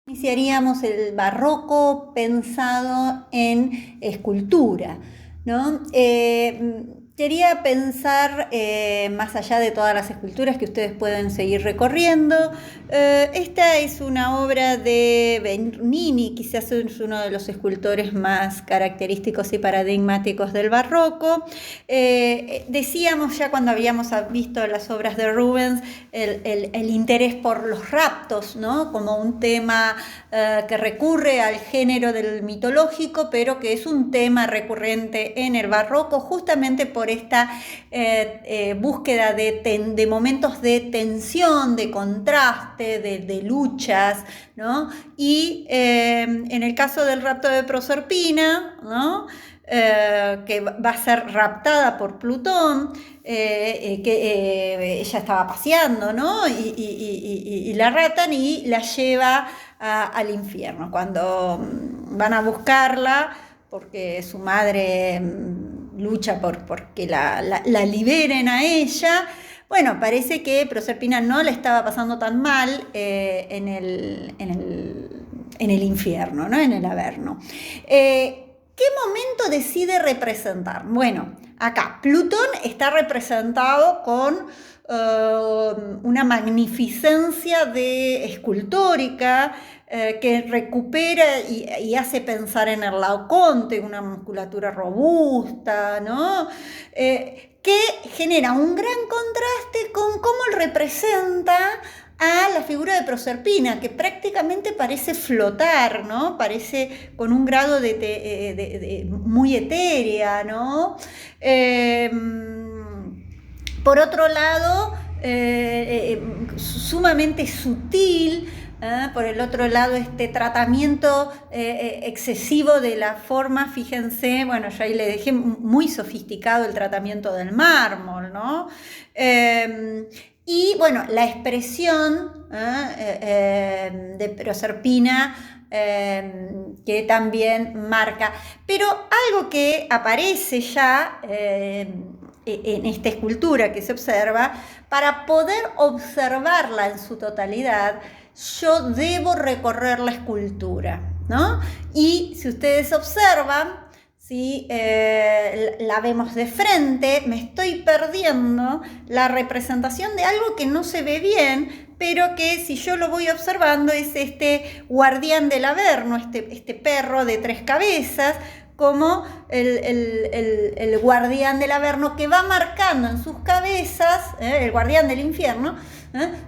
Iniciaríamos el barroco pensado en escultura, ¿no? Quería pensar, más allá de todas las esculturas que ustedes pueden seguir recorriendo, esta es una obra de Bernini, quizás es uno de los escultores más característicos y paradigmáticos del barroco. Decíamos ya cuando habíamos visto las obras de Rubens el interés por los raptos, ¿no? Como un tema que recurre al género del mitológico, pero que es un tema recurrente en el barroco justamente por esta búsqueda de momentos de tensión, de contraste, de luchas, ¿no? Y en el caso del rapto de Proserpina, ¿no? Que va a ser raptada por Plutón, ella estaba paseando, ¿no? Y la raptan y la lleva al infierno. Cuando van a buscarla, porque su madre lucha porque la liberen a ella, bueno, parece que Proserpina no le estaba pasando tan mal en el infierno, ¿no? En el Averno. ¿Qué momento decide representar? Bueno, acá Plutón está representado con una magnificencia escultórica que recupera y hace pensar en el Laoconte, una musculatura robusta, ¿no? Que genera un gran contraste con cómo representa a la figura de Proserpina, que prácticamente parece flotar, ¿no? Parece con un grado muy etérea, ¿no? Por otro lado, sumamente sutil. Por el otro lado, este tratamiento excesivo de la forma, fíjense, bueno, yo ahí le dejé muy sofisticado el tratamiento del mármol, ¿no? Y bueno, la expresión de Proserpina que también marca, pero algo que aparece ya en esta escultura que se observa, para poder observarla en su totalidad, yo debo recorrer la escultura, ¿no? Y si ustedes observan, si la vemos de frente, me estoy perdiendo la representación de algo que no se ve bien, pero que si yo lo voy observando es este guardián del Averno, este perro de 3 cabezas, como el guardián del Averno, que va marcando en sus cabezas, el guardián del infierno,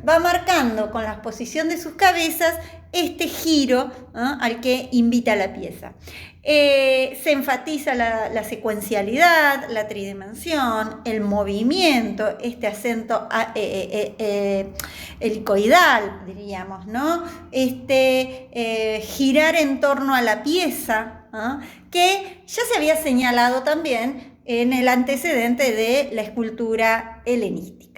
va marcando con la posición de sus cabezas este giro al que invita la pieza. Se enfatiza la secuencialidad, la tridimensión, el movimiento, este acento helicoidal, diríamos, ¿no? Girar en torno a la pieza, que ya se había señalado también en el antecedente de la escultura helenística.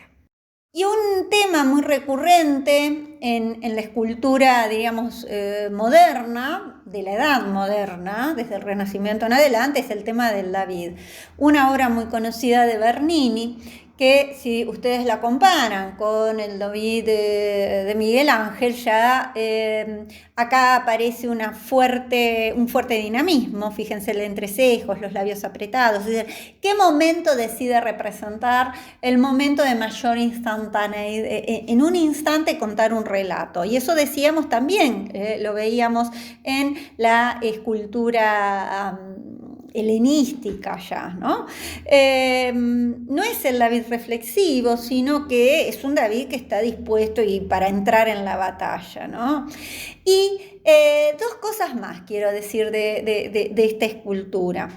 Y un tema muy recurrente en la escultura, digamos, moderna, de la edad moderna, desde el Renacimiento en adelante, es el tema del David. Una obra muy conocida de Bernini, que si ustedes la comparan con el David de Miguel Ángel, ya acá aparece un fuerte dinamismo. Fíjense el entrecejo, los labios apretados. Es decir, ¿qué momento decide representar? El momento de mayor instantaneidad, en un instante contar un relato. Y eso decíamos también, lo veíamos en la escultura helenística ya, ¿no? No es el David reflexivo, sino que es un David que está dispuesto para entrar en la batalla, ¿no? Y dos cosas más quiero decir de esta escultura.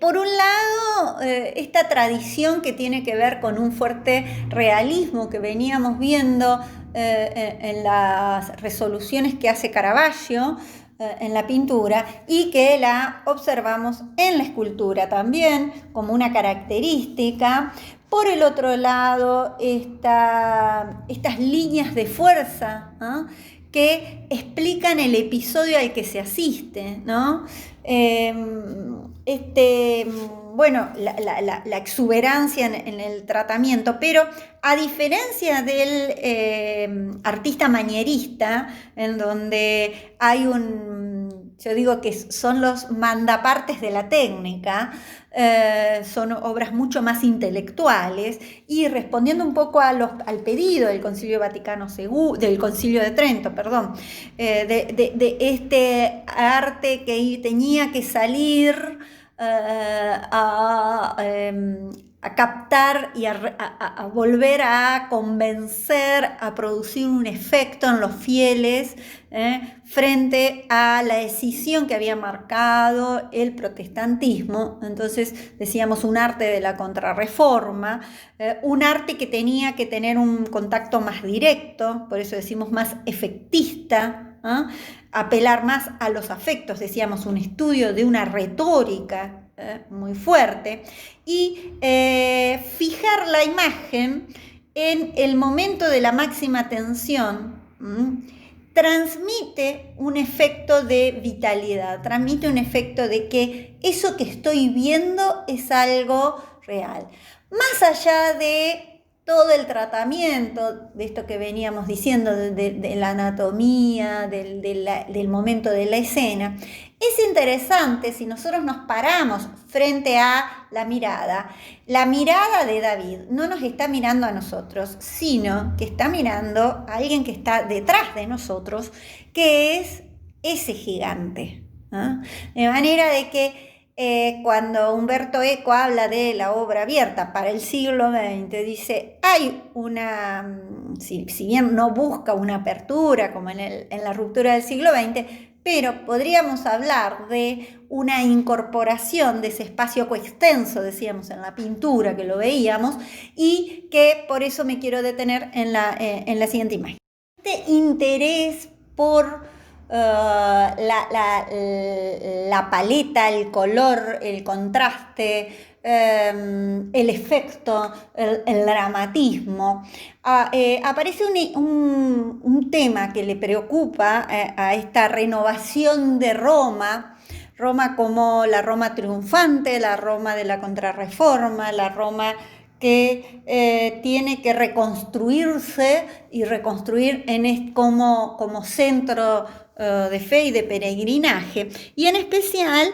Por un lado, esta tradición que tiene que ver con un fuerte realismo que veníamos viendo en las resoluciones que hace Caravaggio en la pintura, y que la observamos en la escultura también como una característica. Por el otro lado, estas líneas de fuerza, ¿no? Que explican el episodio al que se asiste, ¿no? Bueno, la exuberancia en el tratamiento, pero a diferencia del artista manierista, en donde hay yo digo que son los mandapartes de la técnica, son obras mucho más intelectuales, y respondiendo un poco al pedido del Concilio Vaticano II, del Concilio de Trento, perdón, de este arte que tenía que salir a captar y a volver a convencer, a producir un efecto en los fieles frente a la escisión que había marcado el protestantismo. Entonces decíamos un arte de la contrarreforma, un arte que tenía que tener un contacto más directo, por eso decimos más efectista, apelar más a los afectos, decíamos un estudio de una retórica muy fuerte, y fijar la imagen en el momento de la máxima tensión. Transmite un efecto de vitalidad, transmite un efecto de que eso que estoy viendo es algo real. Más allá de todo el tratamiento, de esto que veníamos diciendo, de la anatomía, del momento de la escena, es interesante si nosotros nos paramos frente a la mirada de David no nos está mirando a nosotros, sino que está mirando a alguien que está detrás de nosotros, que es ese gigante, ¿no? De manera de que cuando Umberto Eco habla de la obra abierta para el siglo XX, dice, hay si bien no busca una apertura como en la ruptura del siglo XX, pero podríamos hablar de una incorporación de ese espacio coextenso, decíamos en la pintura, que lo veíamos, y que por eso me quiero detener en la siguiente imagen. Este interés por la paleta, el color, el contraste, el efecto, el dramatismo. Aparece un tema que le preocupa a esta renovación de Roma como la Roma triunfante, la Roma de la Contrarreforma, la Roma que tiene que reconstruirse y reconstruir como centro de fe y de peregrinaje, y en especial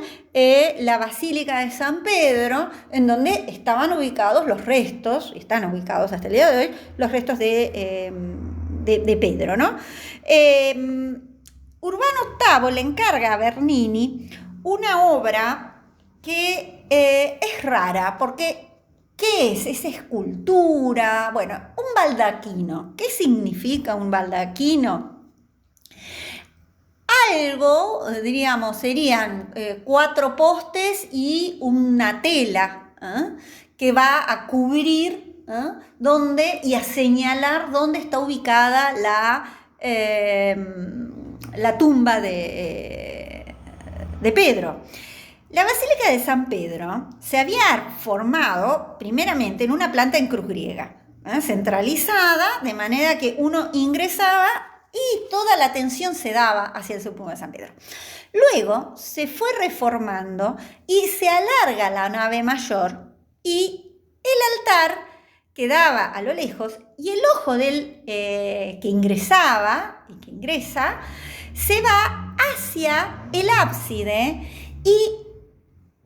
la Basílica de San Pedro, en donde estaban ubicados los restos, están ubicados hasta el día de hoy, los restos de Pedro, ¿no? Urbano VIII le encarga a Bernini una obra que es rara, porque ¿qué es esa escultura? Bueno, un baldaquino. ¿Qué significa un baldaquino? Algo, diríamos, serían 4 postes y una tela que va a cubrir y a señalar dónde está ubicada la tumba de Pedro. La Basílica de San Pedro se había formado primeramente en una planta en cruz griega, centralizada, de manera que uno ingresaba y toda la atención se daba hacia el sepulcro de San Pedro. Luego se fue reformando y se alarga la nave mayor, y el altar quedaba a lo lejos, y el ojo del que ingresaba y que ingresa se va hacia el ábside y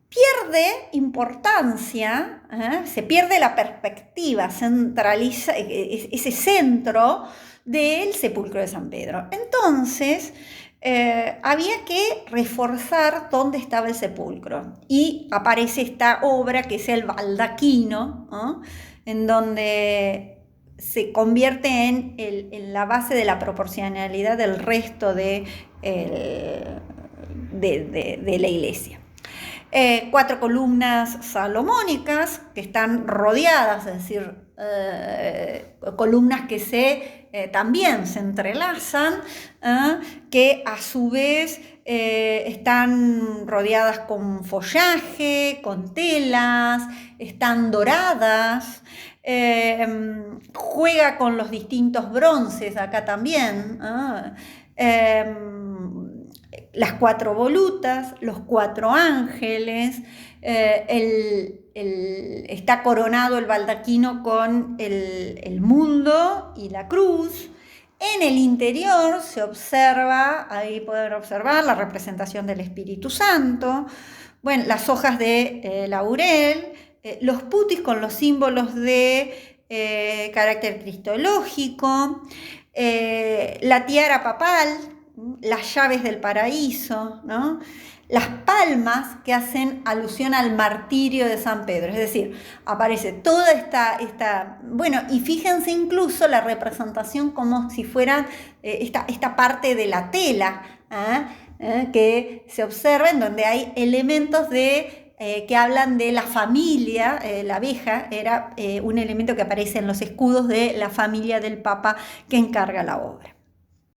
pierde importancia, se pierde la perspectiva, centraliza ese centro del sepulcro de San Pedro. Entonces había que reforzar dónde estaba el sepulcro, y aparece esta obra que es el baldaquino, en donde se convierte en la base de la proporcionalidad del resto de la iglesia. 4 columnas salomónicas que están rodeadas, es decir, columnas que también se entrelazan, que a su vez están rodeadas con follaje, con telas, están doradas, juega con los distintos bronces acá también, las 4 volutas, los 4 ángeles, está coronado el baldaquino con el mundo y la cruz. En el interior se observa, ahí pueden observar la representación del Espíritu Santo, bueno, las hojas de laurel, los putis con los símbolos de carácter cristológico, la tiara papal, las llaves del paraíso, ¿no? Las palmas que hacen alusión al martirio de San Pedro, es decir, aparece toda esta bueno, y fíjense incluso la representación como si fuera esta parte de la tela, que se observa en donde hay elementos que hablan de la familia. La abeja era un elemento que aparece en los escudos de la familia del Papa que encarga la obra.